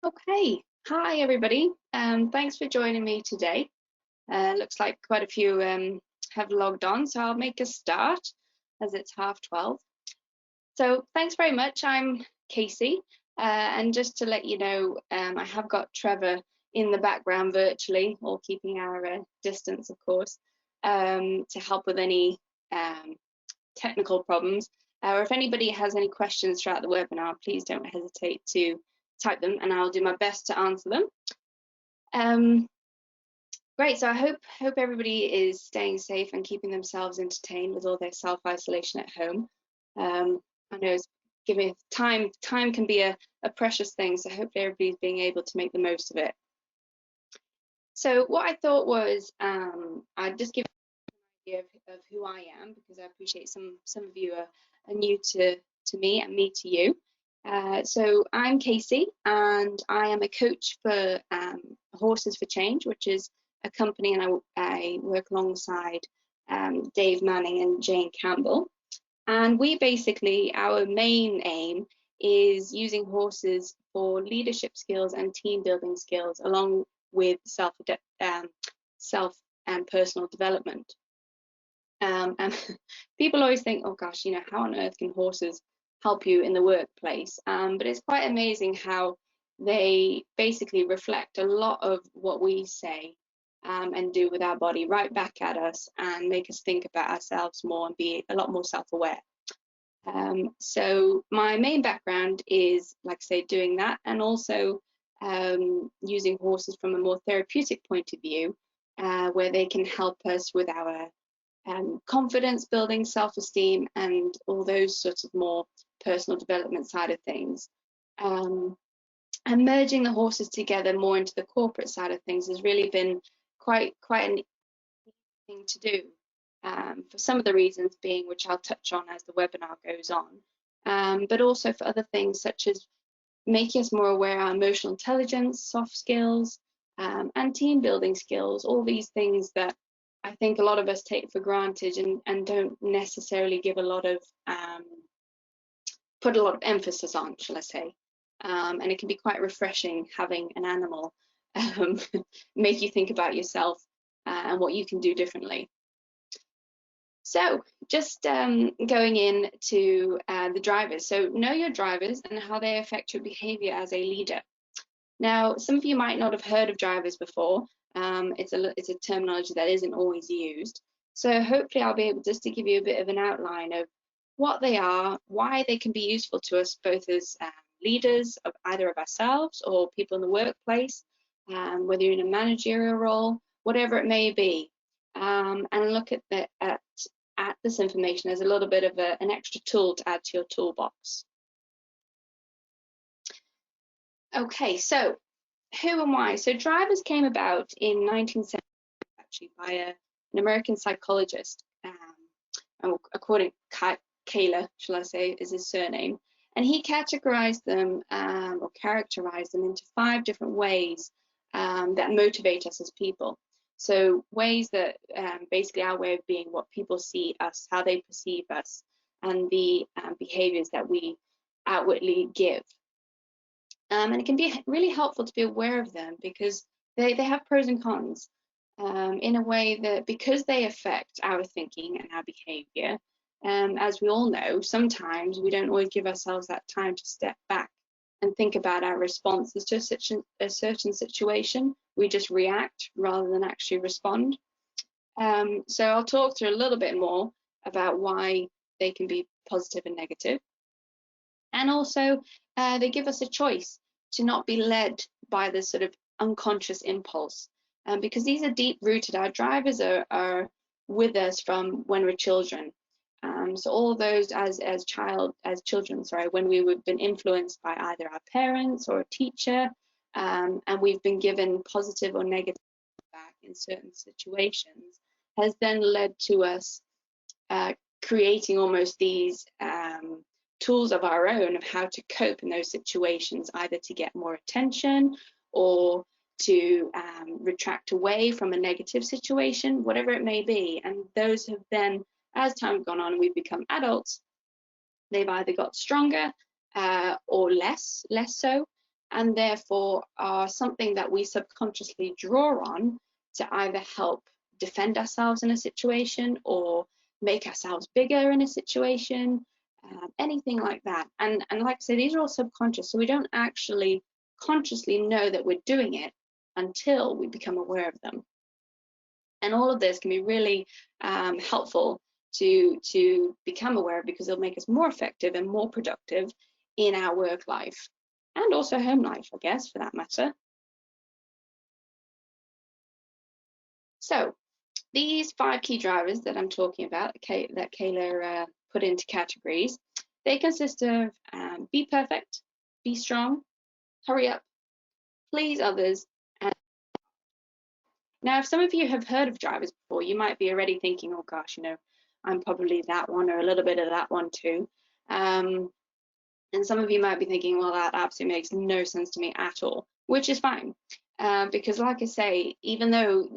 Okay, hi everybody. Thanks for joining me today. Looks like quite a few have logged on, so I'll make a start as it's 12:30. So thanks very much. I'm Casey, and just to let you know, I have got Trevor in the background virtually, all keeping our distance, of course, to help with any um, technical problems. Or if anybody has any questions throughout the webinar, please don't hesitate to type them and I'll do my best to answer them. Great, so I hope everybody is staying safe and keeping themselves entertained with all their self-isolation at home. I know it's giving time can be a precious thing, so hopefully everybody's being able to make the most of it. So what I thought was I'd just give of who I am, because I appreciate some of you are new to me and me to you. So I'm Casey, and I am a coach for Horses for Change, which is a company, and I work alongside Dave Manning and Jane Campbell. And we basically, our main aim is using horses for leadership skills and team building skills, along with self and personal development. And people always think, oh gosh, how on earth can horses help you in the workplace? But it's quite amazing how they basically reflect a lot of what we say and do with our body right back at us, and make us think about ourselves more and be a lot more self-aware. So my main background is, like I say, doing that, and also using horses from a more therapeutic point of view, where they can help us with our confidence building, self-esteem, and all those sorts of more personal development side of things. And merging the horses together more into the corporate side of things has really been quite an easy thing to do, for some of the reasons being, which I'll touch on as the webinar goes on, but also for other things such as making us more aware of our emotional intelligence, soft skills, and team building skills, all these things that I think a lot of us take for granted and don't necessarily give a lot of put a lot of emphasis on, shall I say. And it can be quite refreshing having an animal make you think about yourself and what you can do differently. So just going into the drivers. So know your drivers and how they affect your behavior as a leader. Now, some of you might not have heard of drivers before. It's a terminology that isn't always used. So hopefully I'll be able just to give you a bit of an outline of what they are, why they can be useful to us both as leaders of either of ourselves or people in the workplace, whether you're in a managerial role, whatever it may be, and look at this information as a little bit of an extra tool to add to your toolbox. Okay, so who and why? So drivers came about in 1970, actually, by an American psychologist, according to Kayla, shall I say, is his surname, and he categorized them or characterized them into 5 different ways that motivate us as people. So ways that basically our way of being, what people see us, how they perceive us, and the behaviors that we outwardly give. And it can be really helpful to be aware of them, because they have pros and cons, in a way that, because they affect our thinking and our behavior, as we all know, sometimes we don't always give ourselves that time to step back and think about our responses to a certain situation. We just react rather than actually respond. So I'll talk through a little bit more about why they can be positive and negative. And also, they give us a choice to not be led by this sort of unconscious impulse, because these are deep rooted. Our drivers are with us from when we're children. So all those as children, when we've been influenced by either our parents or a teacher, and we've been given positive or negative feedback in certain situations, has then led to us creating almost these tools of our own of how to cope in those situations, either to get more attention or to retract away from a negative situation, whatever it may be. And those have then, as time gone on and we've become adults, they've either got stronger or less so. and therefore are something that we subconsciously draw on to either help defend ourselves in a situation or make ourselves bigger in a situation, anything like that. And like I say, these are all subconscious, so we don't actually consciously know that we're doing it until we become aware of them. And all of this can be really helpful to become aware of, because it'll make us more effective and more productive in our work life and also home life, I guess, for that matter. So these 5 key drivers that I'm talking about, that Kayla put into categories, they consist of be perfect, be strong, hurry up, please others. And now, if some of you have heard of drivers before, you might be already thinking, oh gosh, I'm probably that one, or a little bit of that one too. And some of you might be thinking, well, that absolutely makes no sense to me at all, which is fine. Because like I say, even though,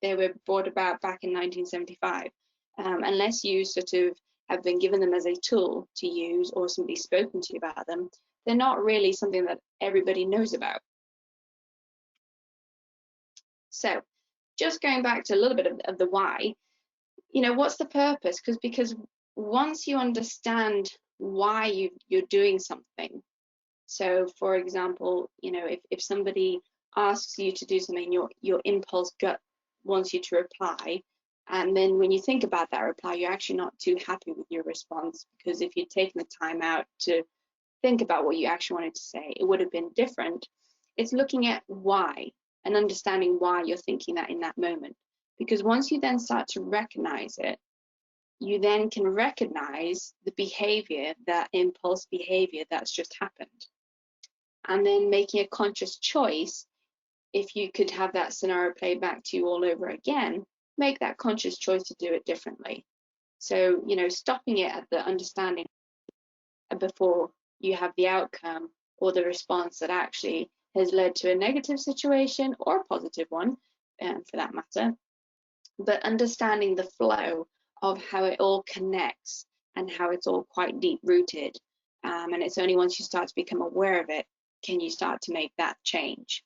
they were brought about back in 1975, unless you sort of have been given them as a tool to use or somebody's spoken to you about them, they're not really something that everybody knows about. So just going back to a little bit of the why, what's the purpose? Because once you understand why you're doing something, so for example, if somebody asks you to do something, your impulse gut wants you to reply, and then when you think about that reply, you're actually not too happy with your response, because if you'd taken the time out to think about what you actually wanted to say, it would have been different. It's looking at why and understanding why you're thinking that in that moment, because once you then start to recognize it, you then can recognize the behavior, that impulse behavior that's just happened. And then making a conscious choice, if you could have that scenario played back to you all over again, make that conscious choice to do it differently. So, stopping it at the understanding before you have the outcome or the response that actually has led to a negative situation or a positive one, for that matter. But understanding the flow of how it all connects and how it's all quite deep rooted. And it's only once you start to become aware of it can you start to make that change.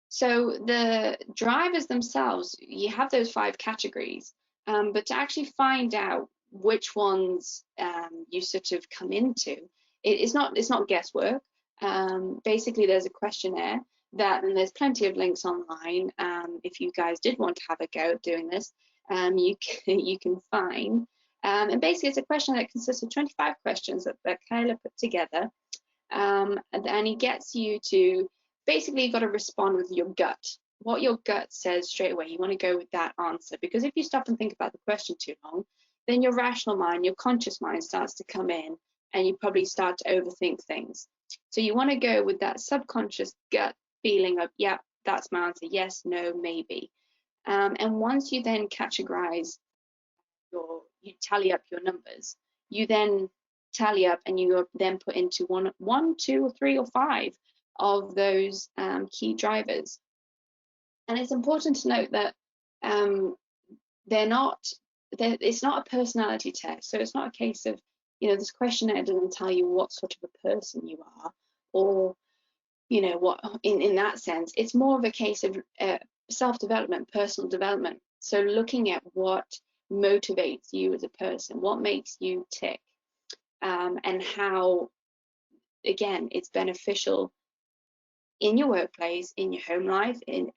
So the drivers themselves, you have those 5 categories, but to actually find out which ones you sort of come into, it's not guesswork. Basically, there's a questionnaire and there's plenty of links online. If you guys did want to have a go at doing this, you can find. And basically, it's a question that consists of 25 questions that Kyla put together, and he gets you to basically, you've got to respond with your gut. What your gut says straight away, you want to go with that answer, because if you stop and think about the question too long, then your rational mind, your conscious mind starts to come in, and you probably start to overthink things. So you want to go with that subconscious gut feeling of, yeah, that's my answer, yes, no, maybe. And once you then categorize you tally up your numbers, you then tally up and you then put into one, 2, or 3, or 5 of those key drivers. And it's important to note that it's not a personality test. So it's not a case of, this questionnaire doesn't tell you what sort of a person you are, or, what in that sense. It's more of a case of self-development, personal development. So looking at what motivates you as a person, what makes you tick, and how, again, it's beneficial in your workplace, in your home life, and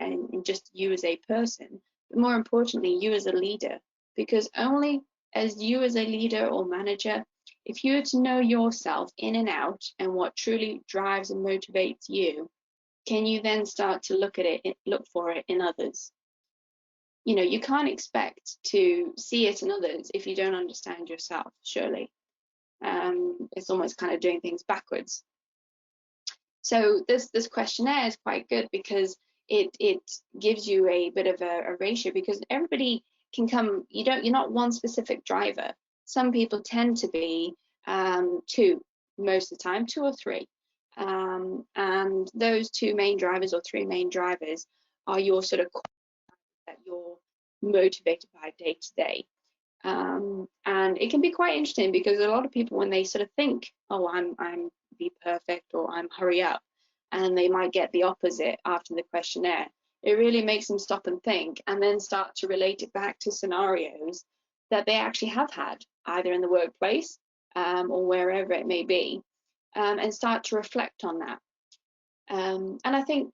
just you as a person, but more importantly, you as a leader. Because only as you as a leader or manager, if you were to know yourself in and out and what truly drives and motivates you, can you then start to look for it in others? You can't expect to see it in others if you don't understand yourself, surely. It's almost kind of doing things backwards. So this questionnaire is quite good, because it gives you a bit of a ratio, because everybody can come, you're not one specific driver. Some people tend to be 2 most of the time, 2 or 3. And those 2 main drivers or 3 main drivers are your sort of that you're motivated by day to day. And it can be quite interesting because a lot of people, when they sort of think, oh, I'm be perfect or I'm hurry up, and they might get the opposite after the questionnaire, it really makes them stop and think and then start to relate it back to scenarios that they actually have had either in the workplace or wherever it may be, and start to reflect on that. And I think,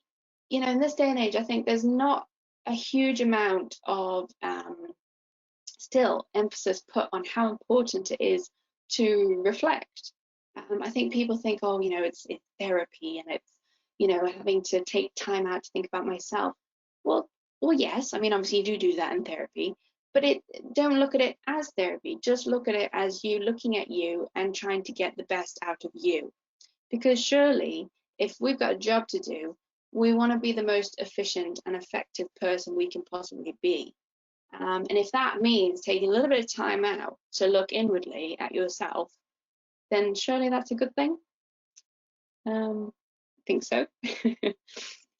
in this day and age, I think there's not a huge amount of still emphasis put on how important it is to reflect. I think people think, oh, it's therapy and it's, having to take time out to think about myself. Well, yes, I mean, obviously you do that in therapy, but don't look at it as therapy. Just look at it as you looking at you and trying to get the best out of you. Because surely, if we've got a job to do, we want to be the most efficient and effective person we can possibly be. And if that means taking a little bit of time out to look inwardly at yourself, then surely that's a good thing. I think so.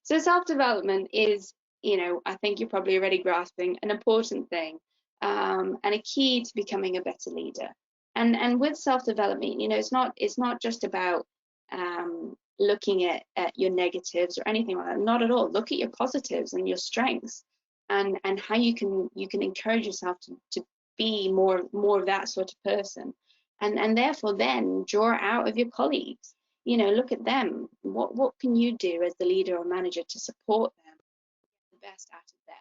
So self-development is, I think you're probably already grasping, an important thing, and a key to becoming a better leader. And with self-development, it's not just about looking at your negatives or anything like that. Not at all. Look at your positives and your strengths, and how you can encourage yourself to be more of that sort of person, and therefore then draw out of your colleagues. Look at them. What can you do as the leader or manager to support them, get the best out of them?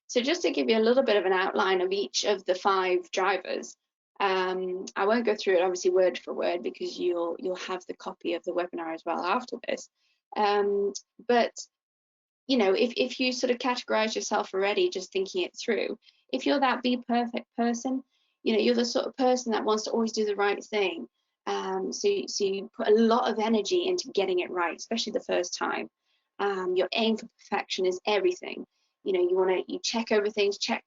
So just to give you a little bit of an outline of each of the 5 drivers, I won't go through it obviously word for word because you'll have the copy of the webinar as well after this. But if you sort of categorize yourself already, just thinking it through, if you're that be perfect person, you're the sort of person that wants to always do the right thing. So you put a lot of energy into getting it right, especially the first time. Your aim for perfection is everything. You check over things, check,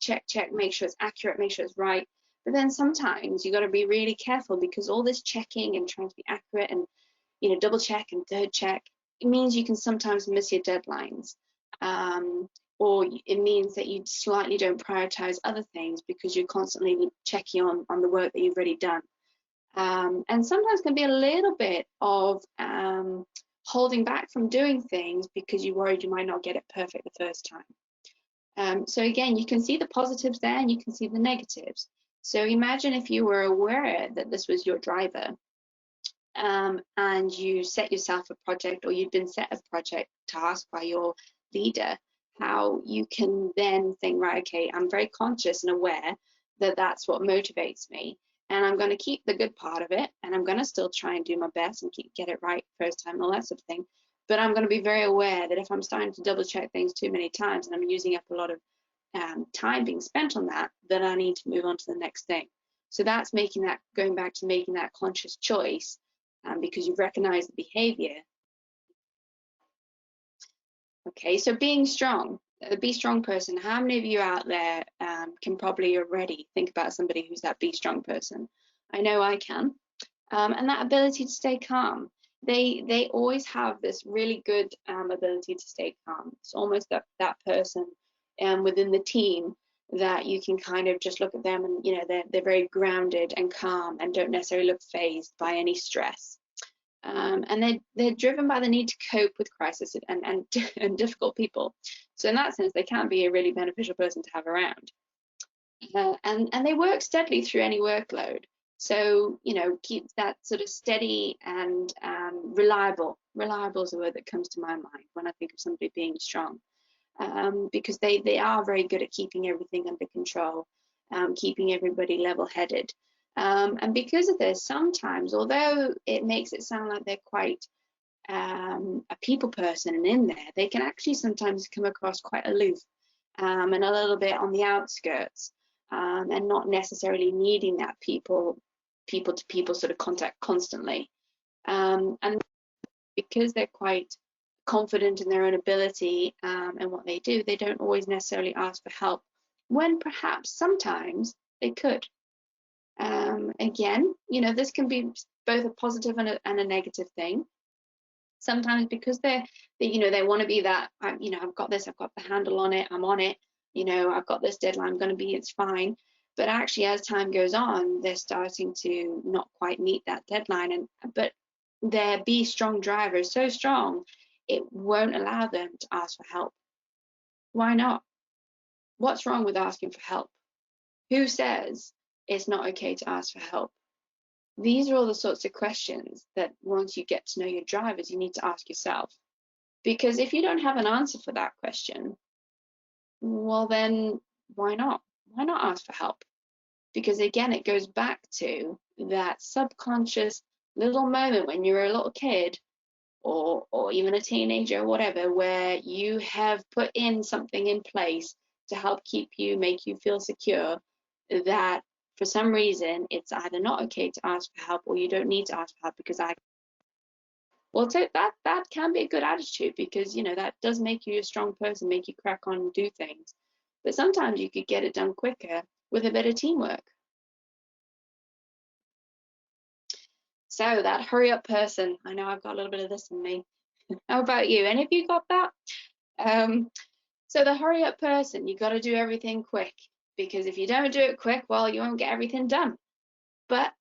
make sure it's accurate, make sure it's right. But then sometimes you got to be really careful because all this checking and trying to be accurate and double check and third check, it means you can sometimes miss your deadlines. Or it means that you slightly don't prioritize other things because you're constantly checking on the work that you've already done. And sometimes can be a little bit of holding back from doing things because you're worried you might not get it perfect the first time. So again, you can see the positives there and you can see the negatives. So imagine if you were aware that this was your driver, and you set yourself a project, or you've been set a project task by your leader, how you can then think, right, okay, I'm very conscious and aware that that's what motivates me, and I'm going to keep the good part of it, and I'm going to still try and do my best and get it right first time and all that sort of thing. But I'm going to be very aware that if I'm starting to double check things too many times and I'm using up a lot of time being spent on that, then I need to move on to the next thing. So that's going back to making that conscious choice, because you've recognized the behavior. Okay, so being strong, the be strong person. How many of you out there can probably already think about somebody who's that be strong person? I know I can. And that ability to stay calm. They always have this really good ability to stay calm. It's almost that person within the team that you can kind of just look at them and they're very grounded and calm and don't necessarily look fazed by any stress. And they're driven by the need to cope with crisis and difficult people. So in that sense, they can be a really beneficial person to have around. And they work steadily through any workload. So, keep that sort of steady and reliable. Reliable is a word that comes to my mind when I think of somebody being strong, because they are very good at keeping everything under control, keeping everybody level-headed. And because of this, sometimes, although it makes it sound like they're quite a people person and in there, they can actually sometimes come across quite aloof and a little bit on the outskirts, and not necessarily needing that people to people sort of contact constantly. And because they're quite confident in their own ability and what they do, they don't always necessarily ask for help when perhaps sometimes they could. Again, this can be both a positive and a negative thing. Sometimes because they want to be that, I've got this, I've got the handle on it, I'm on it. you know, I've got this deadline, I'm going to be, it's fine. But actually, as time goes on, they're starting to not quite meet that deadline. But their be strong driver is so strong, it won't allow them to ask for help. Why not? What's wrong with asking for help? Who says it's not okay to ask for help? These are all the sorts of questions that once you get to know your drivers, you need to ask yourself. Because if you don't have an answer for that question, well then why not? Why not ask for help? Because again, it goes back to that subconscious little moment when you're a little kid or even a teenager or whatever, where you have put in something in place to help keep you, make you feel secure, that for some reason it's either not okay to ask for help or you don't need to ask for help because well, so that can be a good attitude, because you know that does make you a strong person, make you crack on and do things. But sometimes you could get it done quicker with a bit of teamwork. So that hurry up person, I know I've got a little bit of this in me. How about you? Any of you got that? So the hurry up person, you got to do everything quick, because if you don't do it quick, well, you won't get everything done. But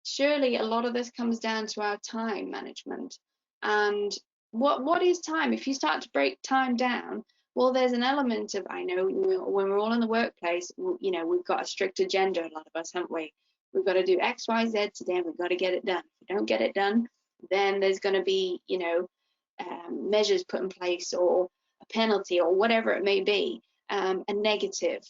surely a lot of this comes down to our time management. And what is time? If you start to break time down, well, there's an element of, I know when we're all in the workplace, you know, we've got a strict agenda, a lot of us, haven't we? We've got to do X, Y, Z today, and we've got to get it done. If we don't get it done, then there's going to be, you know, measures put in place or a penalty or whatever it may be, a negative.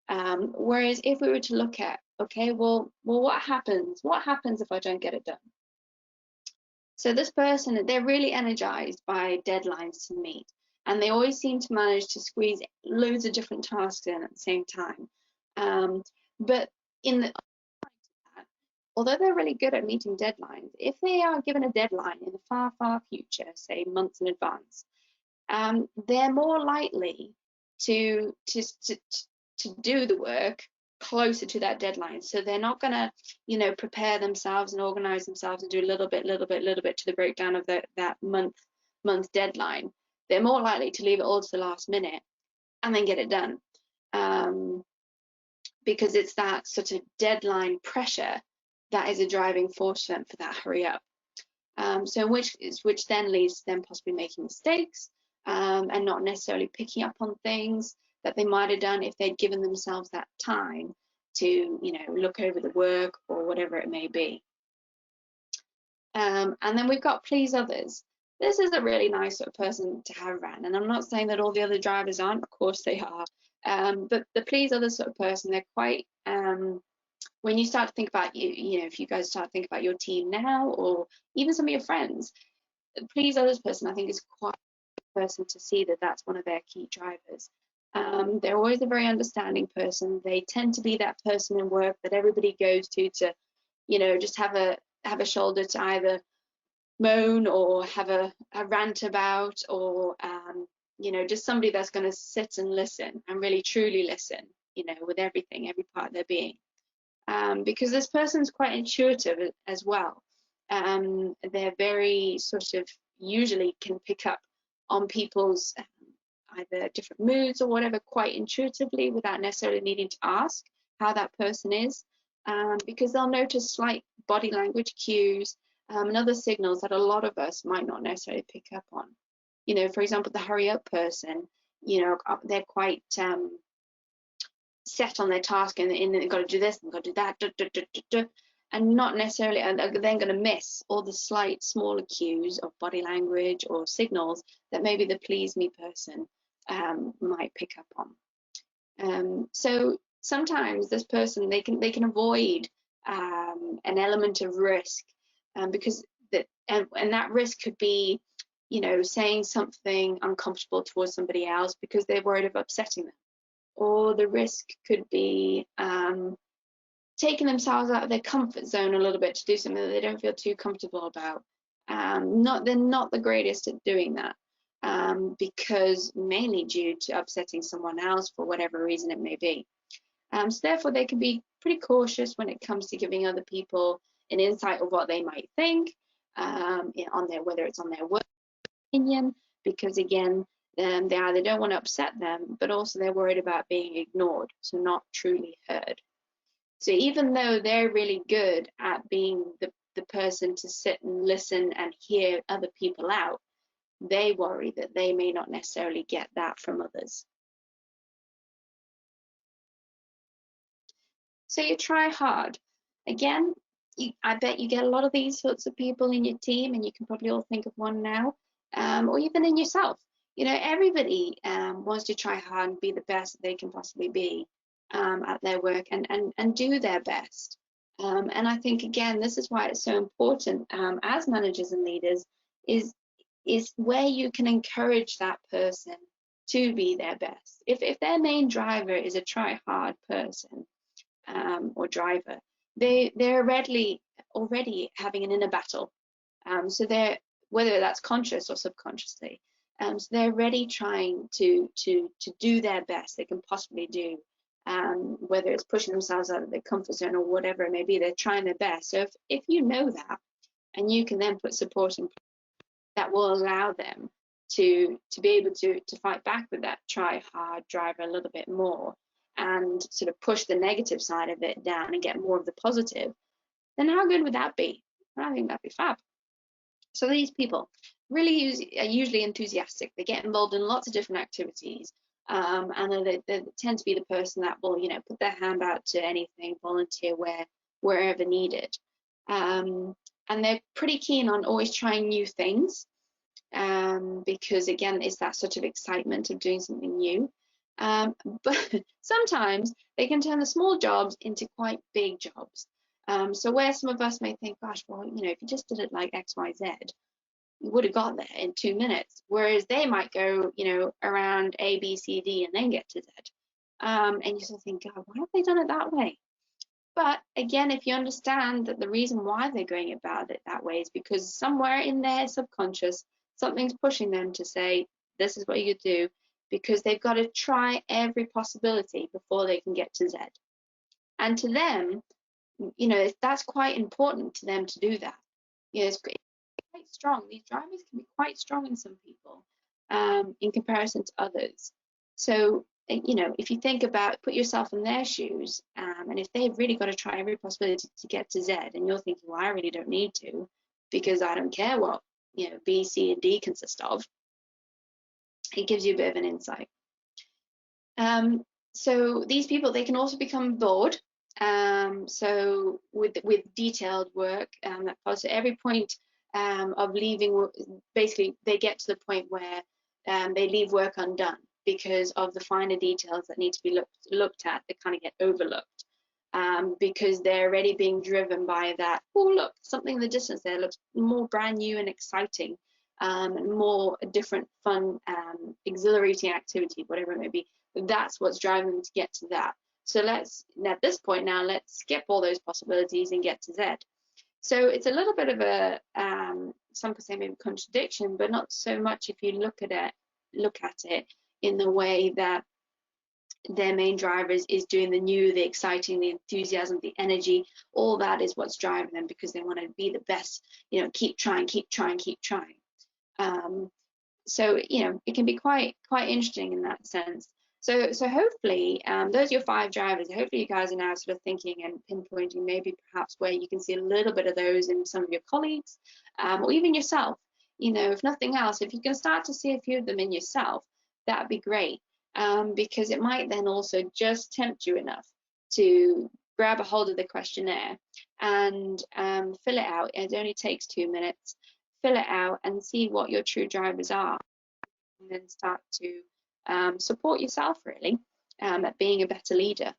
Whereas if we were to look at, okay, well, what happens? What happens if I don't get it done? So this person, they're really energized by deadlines to meet, and they always seem to manage to squeeze loads of different tasks in at the same time. But although they're really good at meeting deadlines, if they are given a deadline in the far, far future, say months in advance, they're more likely to do the work closer to that deadline. So they're not going to, you know, prepare themselves and organize themselves and do a little bit to the breakdown of that month deadline. They're more likely to leave it all to the last minute and then get it done, because it's that sort of deadline pressure that is a driving force for that hurry up. So which then leads to them possibly making mistakes, and not necessarily picking up on things that they might have done if they'd given themselves that time to, you know, look over the work or whatever it may be. And then we've got please others. This is a really nice sort of person to have around, and I'm not saying that all the other drivers aren't, of course they are, but the please others sort of person, they're quite, when you start to think about you know, if you guys start to think about your team now or even some of your friends, the please others person, I think, is quite a person to see that that's one of their key drivers. They're always a very understanding person. They tend to be that person in work that everybody goes to, you know, just have a shoulder to either moan or have a rant about, or you know, just somebody that's going to sit and listen and really truly listen, you know, with everything, every part of their being. Because this person's quite intuitive as well. They're very sort of usually can pick up on people's either different moods or whatever quite intuitively without necessarily needing to ask how that person is, because they'll notice slight body language cues and other signals that a lot of us might not necessarily pick up on. You know, for example, the hurry up person, you know, they're quite set on their task, and they've got to do this and got to do that, and not necessarily, and they're then going to miss all the slight smaller cues of body language or signals that maybe the please me person might pick up on. So sometimes this person, they can avoid an element of risk, because that risk could be, you know, saying something uncomfortable towards somebody else because they're worried of upsetting them. Or the risk could be taking themselves out of their comfort zone a little bit to do something that they don't feel too comfortable about. They're not the greatest at doing that, because mainly due to upsetting someone else for whatever reason it may be. So therefore, they can be pretty cautious when it comes to giving other people an insight of what they might think, on their, whether it's on their work opinion, because again, They either don't want to upset them, but also they're worried about being ignored, so not truly heard. So even though they're really good at being the person to sit and listen and hear other people out, they worry that they may not necessarily get that from others. So you try hard. Again, I bet you get a lot of these sorts of people in your team, and you can probably all think of one now, or even in yourself. You know, everybody wants to try hard and be the best that they can possibly be at their work, and do their best. And I think, again, this is why it's so important as managers and leaders is where you can encourage that person to be their best. If their main driver is a try hard person, or driver, they're already having an inner battle. So they're, whether that's conscious or subconsciously, so they're already trying to do their best they can possibly do. Whether it's pushing themselves out of their comfort zone or whatever it may be, they're trying their best. So if you know that, and you can then put support in place that will allow them to be able to fight back with that try hard driver a little bit more, and sort of push the negative side of it down and get more of the positive, then how good would that be? I think that'd be fab. So these people really are usually enthusiastic. They get involved in lots of different activities, and they tend to be the person that will, put their hand out to anything, volunteer wherever needed. And they're pretty keen on always trying new things, because again, it's that sort of excitement of doing something new. But sometimes they can turn the small jobs into quite big jobs. So where some of us may think, gosh, well, if you just did it like X, Y, Z, you would have got there in 2 minutes. Whereas they might go, around A, B, C, D, and then get to Z. And you sort of think, God, why have they done it that way? But again, if you understand that the reason why they're going about it that way is because somewhere in their subconscious, something's pushing them to say, this is what you do, because they've got to try every possibility before they can get to Z. And to them, that's quite important to them to do that. It's quite strong. These drivers can be quite strong in some people, in comparison to others. So, if you think about, put yourself in their shoes, and if they've really got to try every possibility to get to Z, and you're thinking, well, I really don't need to, because I don't care what, B, C, and D consist of, it gives you a bit of an insight. So these people, they can also become bored. So with detailed work, that follows at every point of leaving, basically they get to the point where they leave work undone because of the finer details that need to be looked at. They kind of get overlooked, because they're already being driven by that, oh look, something in the distance there looks more brand new and exciting, more different, fun, exhilarating activity, whatever it may be. That's what's driving them to get to that. So let's, at this point now, let's skip all those possibilities and get to Z. So it's a little bit of a, some could say maybe contradiction, but not so much if you look at it in the way that their main driver is doing the new, the exciting, the enthusiasm, the energy. All that is what's driving them, because they want to be the best, keep trying, keep trying, keep trying. So, it can be quite interesting in that sense. So hopefully, those are your 5 drivers. Hopefully you guys are now sort of thinking and pinpointing maybe perhaps where you can see a little bit of those in some of your colleagues, or even yourself. If nothing else, if you can start to see a few of them in yourself, that'd be great, because it might then also just tempt you enough to grab a hold of the questionnaire and fill it out. It only takes 2 minutes. Fill it out and see what your true drivers are, and then start to support yourself really at being a better leader.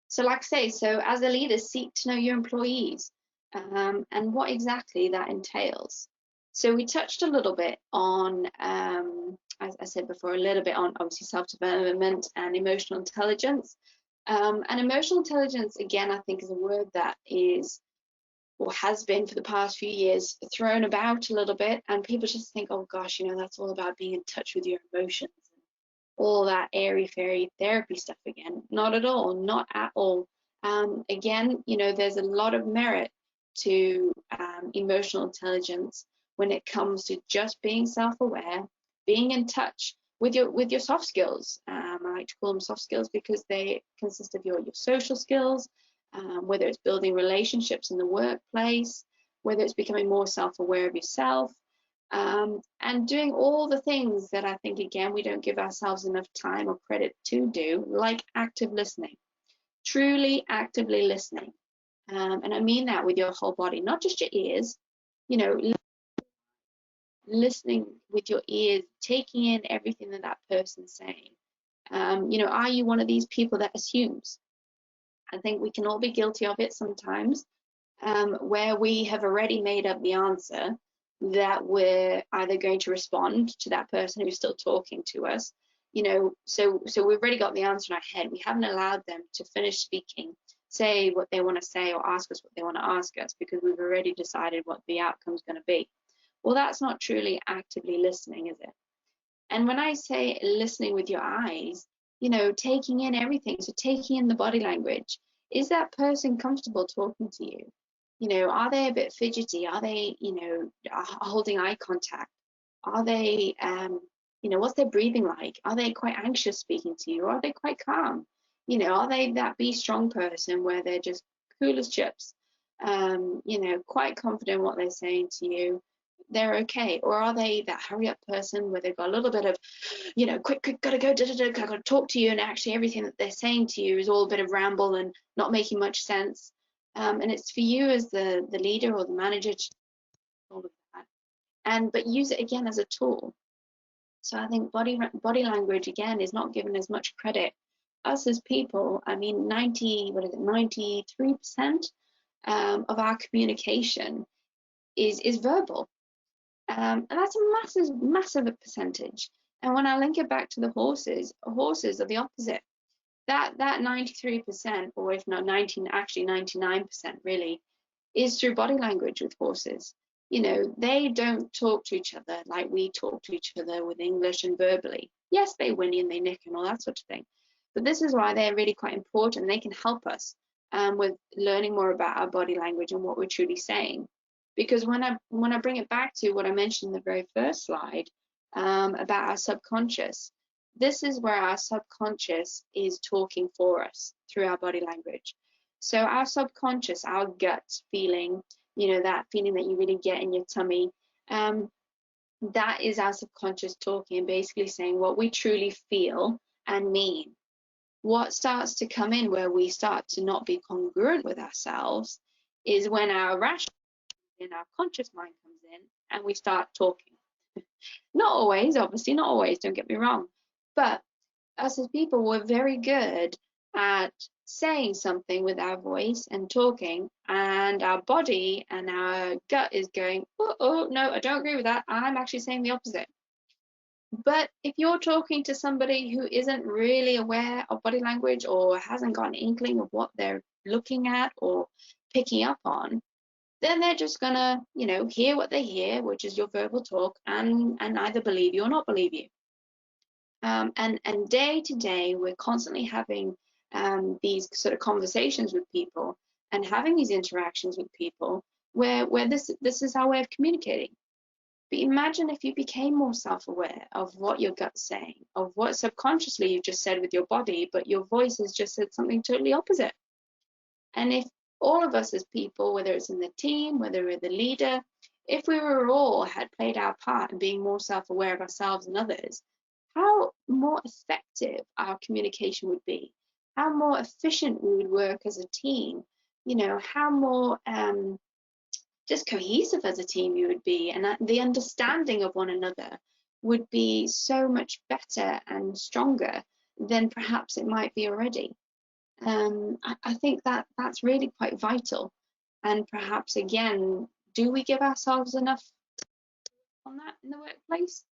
So like I say, so as a leader, seek to know your employees, and what exactly that entails. So we touched a little bit on, as I said before, a little bit on obviously self-development and emotional intelligence. And emotional intelligence, again, I think is a word that is, or has been for the past few years, thrown about a little bit, and people just think, oh gosh, that's all about being in touch with your emotions and all that airy-fairy therapy stuff again. Not at all, not at all. Again, there's a lot of merit to emotional intelligence when it comes to just being self-aware, being in touch with your soft skills. I like to call them soft skills because they consist of your social skills, whether it's building relationships in the workplace, whether it's becoming more self-aware of yourself, and doing all the things that I think, again, we don't give ourselves enough time or credit to do, like active listening, truly actively listening. And I mean that with your whole body, not just your ears, you know, listening with your ears, taking in everything that that person's saying. You know, are you one of these people that assumes? I think we can all be guilty of it sometimes, where we have already made up the answer that we're either going to respond to that person who's still talking to us, you know, so we've already got the answer in our head. We haven't allowed them to finish speaking, say what they want to say, or ask us what they want to ask us, because we've already decided what the outcome's going to be. Well, that's not truly actively listening, is it? And when I say listening with your eyes, you know, taking in everything, so taking in the body language. Is that person comfortable talking to you? You know, are they a bit fidgety? Are they, you know, holding eye contact? Are they, you know, what's their breathing like? Are they quite anxious speaking to you? Or are they quite calm? You know, are they that be strong person where they're just cool as chips? You know, quite confident in what they're saying to you. They're okay. Or are they that hurry up person where they've got a little bit of, you know, quick, gotta go, gotta talk to you, and actually everything that they're saying to you is all a bit of ramble and not making much sense. And it's for you as the leader or the manager to do all of that, but use it again as a tool. So I think body language again is not given as much credit. Us as people, I mean, 93% of our communication is verbal. And that's a massive percentage. And when I link it back to the horses are the opposite. That 93%, or if not 99% really, is through body language with horses. You know, they don't talk to each other like we talk to each other with English and verbally. Yes, they whinny and they nick and all that sort of thing. But this is why they're really quite important. They can help us with learning more about our body language and what we're truly saying. Because when I bring it back to what I mentioned in the very first slide about our subconscious, this is where our subconscious is talking for us through our body language. So our subconscious, our gut feeling, you know, that feeling that you really get in your tummy, that is our subconscious talking and basically saying what we truly feel and mean. What starts to come in where we start to not be congruent with ourselves is when our rational in our conscious mind comes in and we start talking. Not always, obviously, not always, don't get me wrong, but us as people, we're very good at saying something with our voice and talking, and our body and our gut is going, oh no, I don't agree with that, I'm actually saying the opposite. But if you're talking to somebody who isn't really aware of body language or hasn't got an inkling of what they're looking at or picking up on, then they're just gonna, you know, hear what they hear, which is your verbal talk, and either believe you or not believe you. And day to day, we're constantly having these sort of conversations with people and having these interactions with people where this is our way of communicating. But imagine if you became more self-aware of what your gut's saying, of what subconsciously you've just said with your body, but your voice has just said something totally opposite. And if all of us as people, whether it's in the team, whether we're the leader, if we were all had played our part in being more self-aware of ourselves and others, how more effective our communication would be, how more efficient we would work as a team, you know, how more just cohesive as a team you would be, and the understanding of one another would be so much better and stronger than perhaps it might be already. I think that's really quite vital. And perhaps again, do we give ourselves enough on that in the workplace?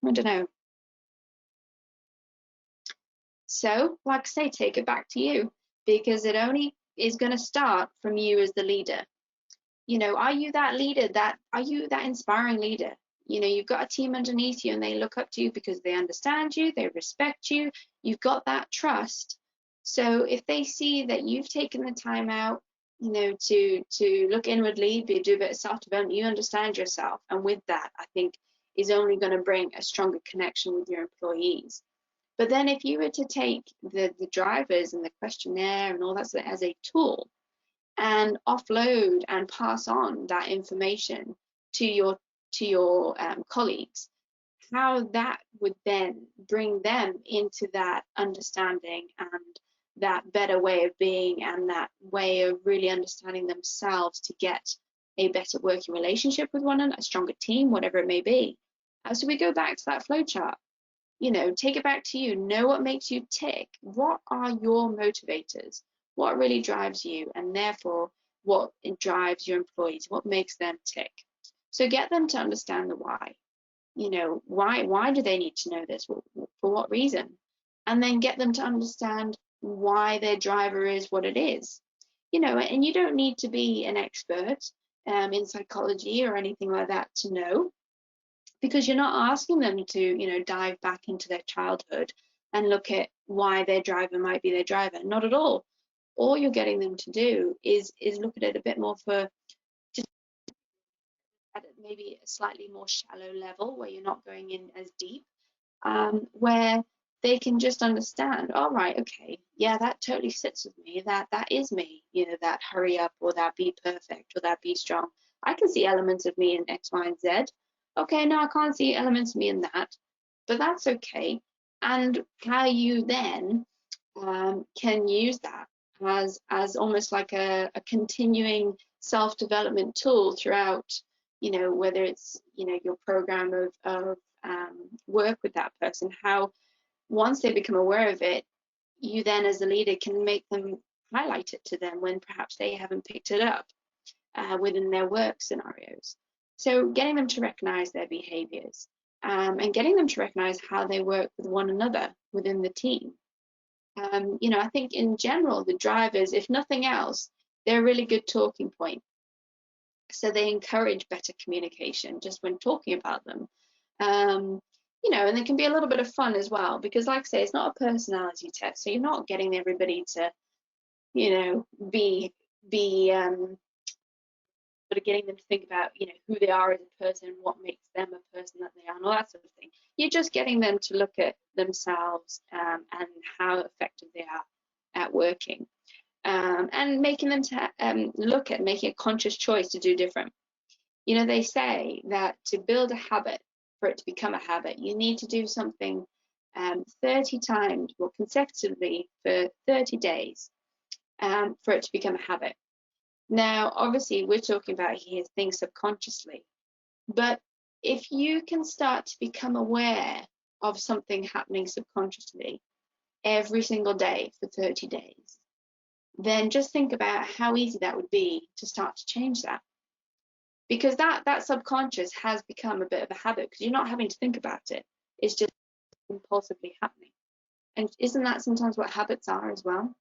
I don't know. So, like I say, take it back to you, because it only is going to start from you as the leader. You know, are you that leader? Are you that inspiring leader? You know, you've got a team underneath you and they look up to you because they understand you, they respect you, you've got that trust. So if they see that you've taken the time out you know, to look inwardly, do a bit of self-development. You understand yourself, and with that, I think is only going to bring a stronger connection with your employees. But then if you were to take the drivers and the questionnaire and all that as a tool and offload and pass on that information to your colleagues, how that would then bring them into that understanding and that better way of being and that way of really understanding themselves to get a better working relationship with one another, a stronger team, whatever it may be. So we go back to that flow chart. You know, take it back to you. Know what makes you tick. What are your motivators? What really drives you? And therefore, what drives your employees? What makes them tick? So get them to understand the why. You know, why do they need to know this? For what reason? And then get them to understand why their driver is what it is. You know, and you don't need to be an expert in psychology or anything like that to know, because you're not asking them to, you know, dive back into their childhood and look at why their driver might be their driver. Not at all. All you're getting them to do is look at it a bit more for just at maybe a slightly more shallow level where you're not going in as deep, where they can just understand, all right, okay, yeah, that totally sits with me. That is me, you know, that hurry up or that be perfect or that be strong. I can see elements of me in X, Y, and Z. Okay, no, I can't see elements of me in that, but that's okay. And how you then can use that as almost like a continuing self-development tool throughout, you know, whether it's, you know, your program of work with that person, how once they become aware of it, you then as a leader can make them highlight it to them when perhaps they haven't picked it up within their work scenarios. So getting them to recognize their behaviors and getting them to recognize how they work with one another within the team. You know, I think in general, the drivers, if nothing else, they're a really good talking point. So they encourage better communication just when talking about them. You know, and there can be a little bit of fun as well, because like I say, it's not a personality test. So you're not getting everybody to, you know, be sort of getting them to think about, you know, who they are as a person, what makes them a person that they are, and all that sort of thing. You're just getting them to look at themselves and how effective they are at working, and making them to look at making a conscious choice to do different. You know, they say that to build a habit, for it to become a habit, you need to do something 30 times, well, consecutively for 30 days for it to become a habit. Now, obviously, we're talking about here things subconsciously, but if you can start to become aware of something happening subconsciously every single day for 30 days, then just think about how easy that would be to start to change that. Because that subconscious has become a bit of a habit because you're not having to think about it. It's just impulsively happening. And isn't that sometimes what habits are as well?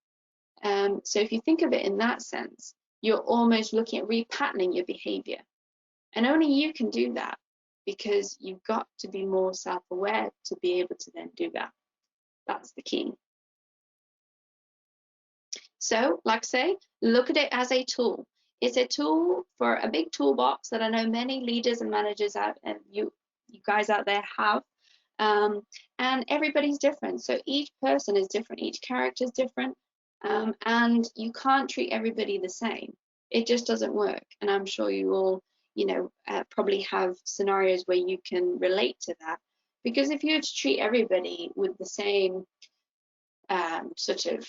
So if you think of it in that sense, you're almost looking at repatterning your behavior. And only you can do that because you've got to be more self-aware to be able to then do that. That's the key. So, like I say, look at it as a tool. It's a tool for a big toolbox that I know many leaders and managers out, and you guys out there have. And everybody's different. So each person is different, each character is different. And you can't treat everybody the same. It just doesn't work. And I'm sure you all, you know, probably have scenarios where you can relate to that. Because if you were to treat everybody with the same sort of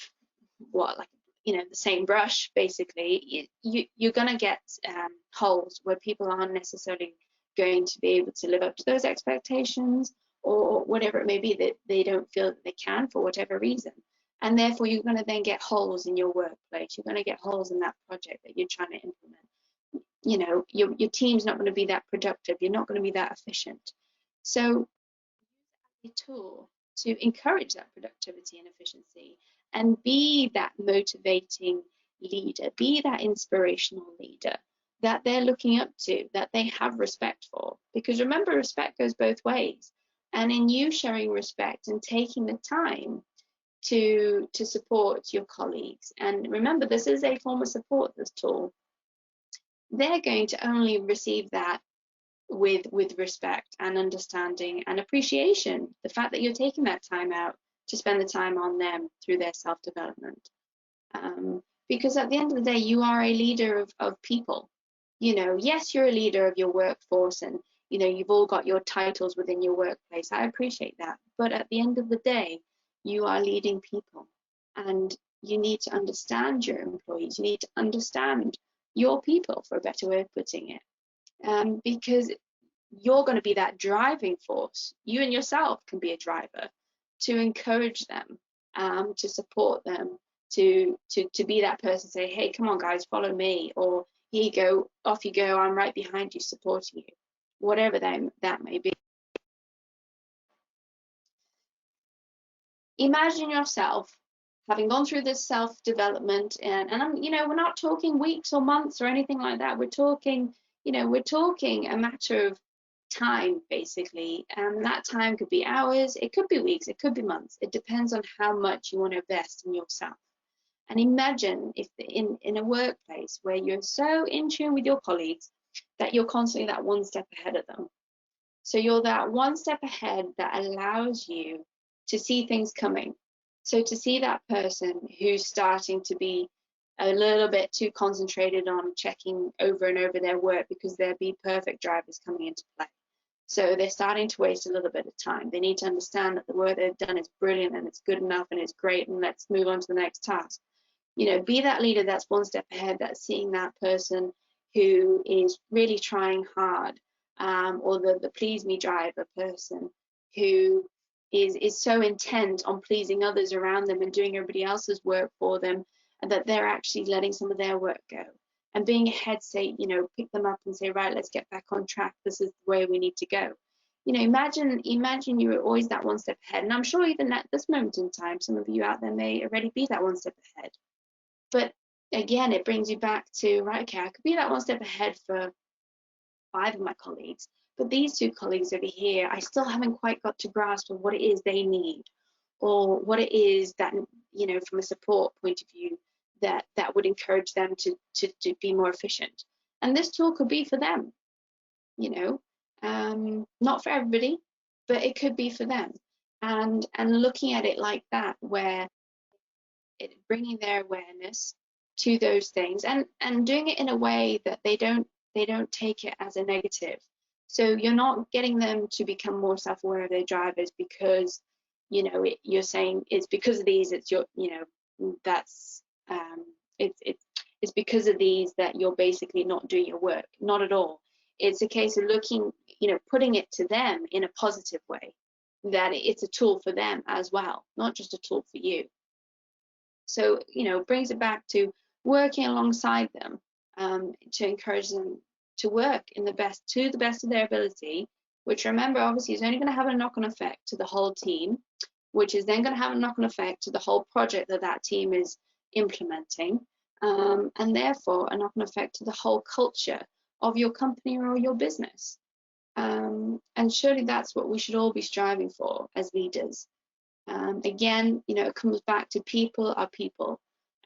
like, you know, the same brush, basically, you're going to get holes where people aren't necessarily going to be able to live up to those expectations, or whatever it may be, that they don't feel that they can for whatever reason. And therefore, you're going to then get holes in your workplace. You're going to get holes in that project that you're trying to implement. You know, your team's not going to be that productive. You're not going to be that efficient. So, a tool to encourage that productivity and efficiency and be that motivating leader, be that inspirational leader that they're looking up to, that they have respect for. Because remember, respect goes both ways. And in you showing respect and taking the time to support your colleagues. And remember, this is a form of support, this tool. They're going to only receive that with respect and understanding and appreciation. The fact that you're taking that time out to spend the time on them through their self-development. Because at the end of the day, you are a leader of people. You know, yes, you're a leader of your workforce, and you know, you've all got your titles within your workplace. I appreciate that. But at the end of the day, you are leading people, and you need to understand your employees. You need to understand your people, for a better way of putting it. Because you're going to be that driving force. You and yourself can be a driver to encourage them, to support them, to be that person, say, hey, come on guys, follow me, or here you go, off you go, I'm right behind you, supporting you, whatever that may be. Imagine yourself having gone through this self-development, and I'm, you know, we're not talking weeks or months or anything like that. We're talking, you know, we're talking a matter of time, basically, and that time could be hours, it could be weeks, it could be months. It depends on how much you want to invest in yourself. And imagine if in a workplace where you're so in tune with your colleagues that you're constantly that one step ahead of them. So you're that one step ahead that allows you to see things coming. So to see that person who's starting to be a little bit too concentrated on checking over and over their work because there'll be perfect drivers coming into play. So they're starting to waste a little bit of time. They need to understand that the work they've done is brilliant and it's good enough and it's great, and let's move on to the next task. You know, be that leader that's one step ahead, that's seeing that person who is really trying hard, or the please me driver person who is so intent on pleasing others around them and doing everybody else's work for them, and that they're actually letting some of their work go. And being ahead, say, you know, pick them up and say, right, let's get back on track. This is the way we need to go. You know, imagine you were always that one step ahead. And I'm sure even at this moment in time, some of you out there may already be that one step ahead. But again, it brings you back to, right, okay, I could be that one step ahead for 5 of my colleagues, but these 2 colleagues over here, I still haven't quite got to grasp of what it is they need, or what it is that, you know, from a support point of view, that would encourage them to be more efficient. And this tool could be for them, you know, not for everybody, but it could be for them. And looking at it like that, where bringing their awareness to those things, and doing it in a way that they don't take it as a negative. So you're not getting them to become more self-aware of their drivers because, you know, you're saying it's because of these, it's your, you know, that's it's because of these that you're basically not doing your work. Not at all. It's a case of looking, you know, putting it to them in a positive way, that it's a tool for them as well, not just a tool for you. So, you know, brings it back to working alongside them, to encourage them to work to the best of their ability, which, remember, obviously is only going to have a knock-on effect to the whole team, which is then going to have a knock-on effect to the whole project that team is implementing, and therefore a knock-on effect to the whole culture of your company or your business. And surely that's what we should all be striving for as leaders. Again, you know, it comes back to people are people,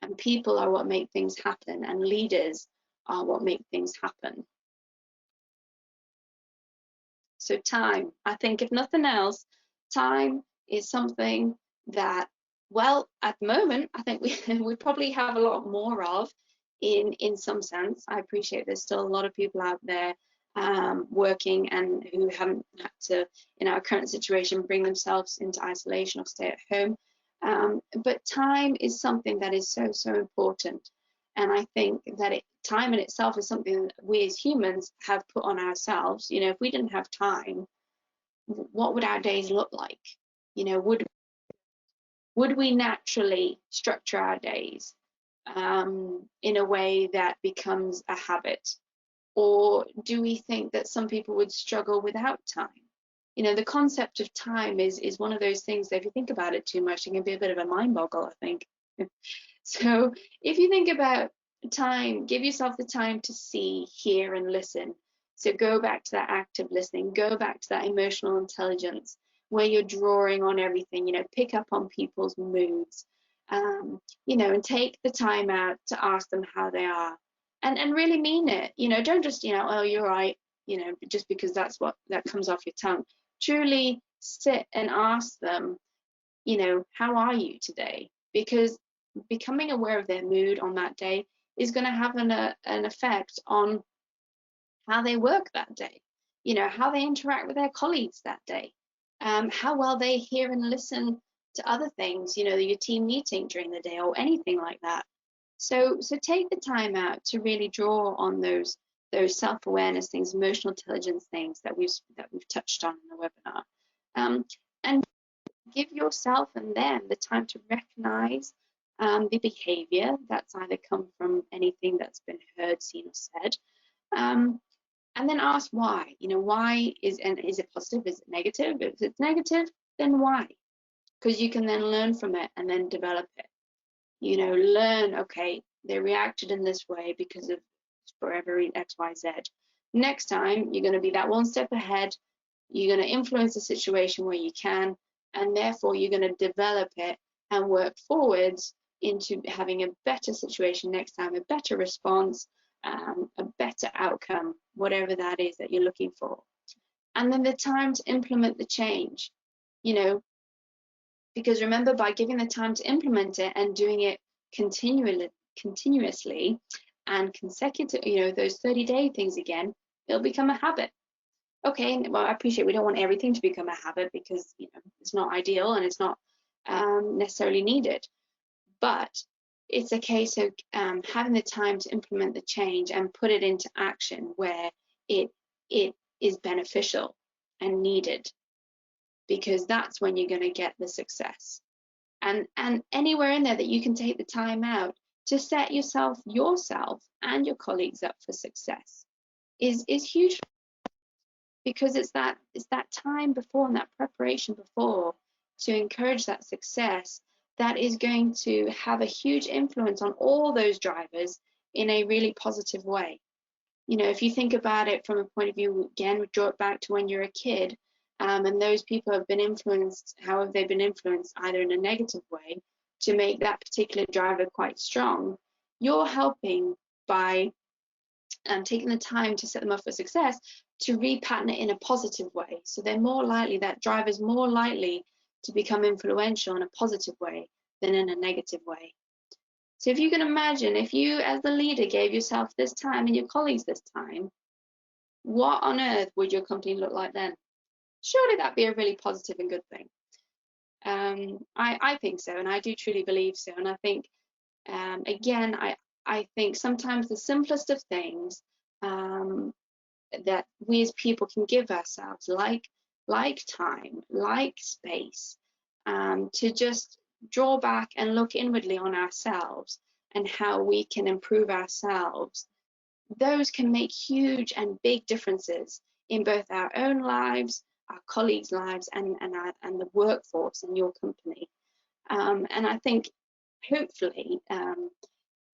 and people are what make things happen, and leaders are what make things happen. So time, I think if nothing else, time is something that, well, at the moment, I think we probably have a lot more of in some sense. I appreciate there's still a lot of people out there working and who haven't had to, in our current situation, bring themselves into isolation or stay at home. But time is something that is so, so important. And I think that time in itself is something that we as humans have put on ourselves. You know, if we didn't have time, what would our days look like? You know, would we naturally structure our days in a way that becomes a habit? Or do we think that some people would struggle without time? You know, the concept of time is one of those things that if you think about it too much, it can be a bit of a mind boggle, I think. So if you think about time, give yourself the time to see, hear, and listen. So go back to that active listening, go back to that emotional intelligence, where you're drawing on everything, pick up on people's moods, and take the time out to ask them how they are, and really mean it. Don't just, oh, you're right, just because that comes off your tongue. Truly sit and ask them, how are you today? Because becoming aware of their mood on that day is going to have an effect on how they work that day, how they interact with their colleagues that day, how well they hear and listen to other things, your team meeting during the day or anything like that. So take the time out to really draw on those self-awareness things, emotional intelligence things that we've touched on in the webinar, and give yourself and them the time to recognize the behavior that's either come from anything that's been heard, seen, or said, and then ask why. Why is it positive? Is it negative? If it's negative, then why? Because you can then learn from it and then develop it. Learn, okay, they reacted in this way because of forever X, Y, Z. Next time, you're going to be that one step ahead. You're going to influence the situation where you can, and therefore you're going to develop it and work forwards into having a better situation next time, a better response, a better outcome, whatever that is that you're looking for. And then the time to implement the change, because remember, by giving the time to implement it and doing it continuously and consecutive, those 30-day things again, it'll become a habit. Okay, well, I appreciate we don't want everything to become a habit because it's not ideal and it's not necessarily needed, but it's a case of having the time to implement the change and put it into action where it is beneficial and needed, because that's when you're going to get the success. And anywhere in there that you can take the time out to set yourself and your colleagues up for success is huge, because it's that time before and that preparation before to encourage that success that is going to have a huge influence on all those drivers in a really positive way. If you think about it from a point of view, again, draw it back to when you're a kid, and those people have been influenced, how have they been influenced, either in a negative way to make that particular driver quite strong. You're helping by taking the time to set them up for success to repattern it in a positive way. So they're more likely, that driver's more likely to become influential in a positive way than in a negative way. So if you can imagine, if you as the leader gave yourself this time and your colleagues this time, what on earth would your company look like then? Surely that'd be a really positive and good thing. I think so, and I do truly believe so. And I think, again, I think sometimes the simplest of things that we as people can give ourselves, like time, like space, to just draw back and look inwardly on ourselves and how we can improve ourselves, those can make huge and big differences in both our own lives, our colleagues' lives, and the workforce in your company. And I think hopefully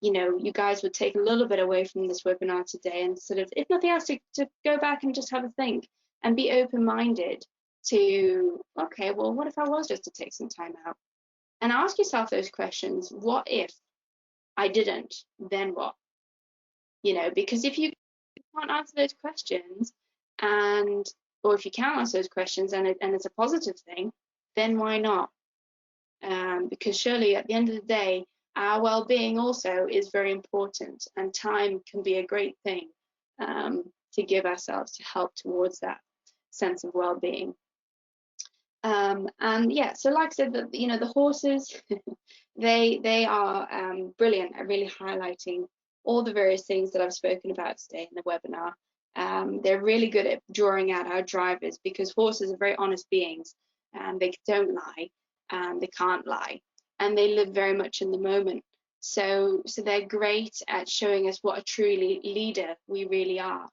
you guys would take a little bit away from this webinar today and sort of, if nothing else, to go back and just have a think and be open-minded to, okay, well, what if I was just to take some time out? And ask yourself those questions. What if I didn't? Then what? Because if you can't answer those questions, or if you can answer those questions and it's a positive thing, then why not? Because surely at the end of the day, our well-being also is very important, and time can be a great thing to give ourselves to help towards that sense of well-being. And yeah, so like I said, the horses, they are brilliant at really highlighting all the various things that I've spoken about today in the webinar. They're really good at drawing out our drivers, because horses are very honest beings, and they don't lie, they can't lie, and they live very much in the moment. So they're great at showing us what a true leader we really are,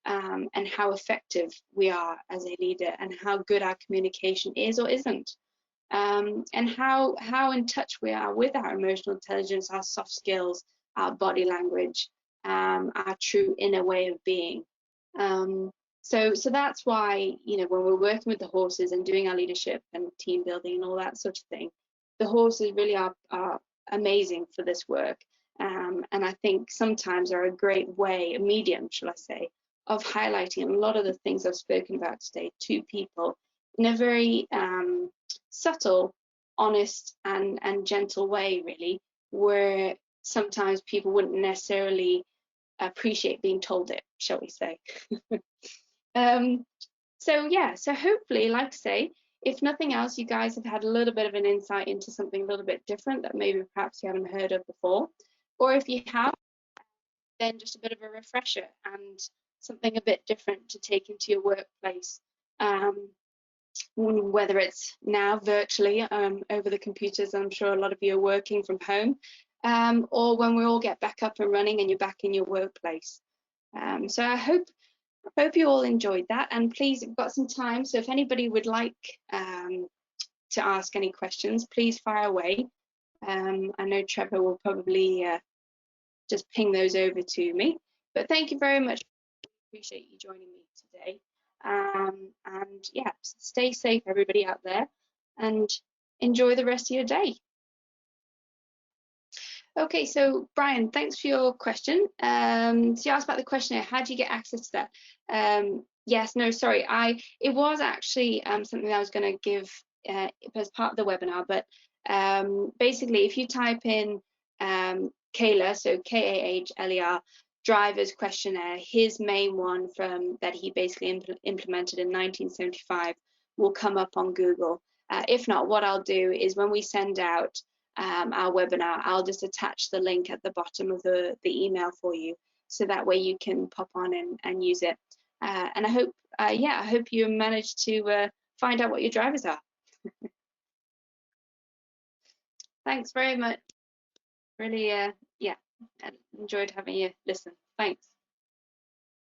and how effective we are as a leader, and how good our communication is or isn't, and how in touch we are with our emotional intelligence, our soft skills, our body language, our true inner way of being. So that's why, you know, when we're working with the horses and doing our leadership and team building and all that sort of thing, the horses really are amazing for this work. And I think sometimes are a great way, a medium, shall I say, of highlighting a lot of the things I've spoken about today to people in a very subtle, honest, and gentle way, really, where sometimes people wouldn't necessarily appreciate being told it, shall we say. So yeah, so hopefully, like I say, if nothing else, you guys have had a little bit of an insight into something a little bit different that maybe perhaps you haven't heard of before. Or if you have, then just a bit of a refresher and something a bit different to take into your workplace. Whether it's now virtually over the computers, I'm sure a lot of you are working from home, or when we all get back up and running and you're back in your workplace. So I hope you all enjoyed that, and please, we've got some time, so if anybody would like to ask any questions, please fire away. I know Trevor will probably just ping those over to me, but thank you very much. Appreciate you joining me today. And yeah, stay safe, everybody out there, and enjoy the rest of your day. Okay, so Brian, thanks for your question. So you asked about the questionnaire. How do you get access to that? Yes, no, sorry. It was actually something I was going to give as part of the webinar, but basically, if you type in Kahler, so Kahler, driver's questionnaire, his main one from that he basically implemented in 1975 will come up on Google. If not, what I'll do is when we send out our webinar, I'll just attach the link at the bottom of the email for you, so that way you can pop on and use it. And I hope, yeah, I hope you managed to find out what your drivers are. Thanks very much. Really, yeah, enjoyed having you listen. Thanks.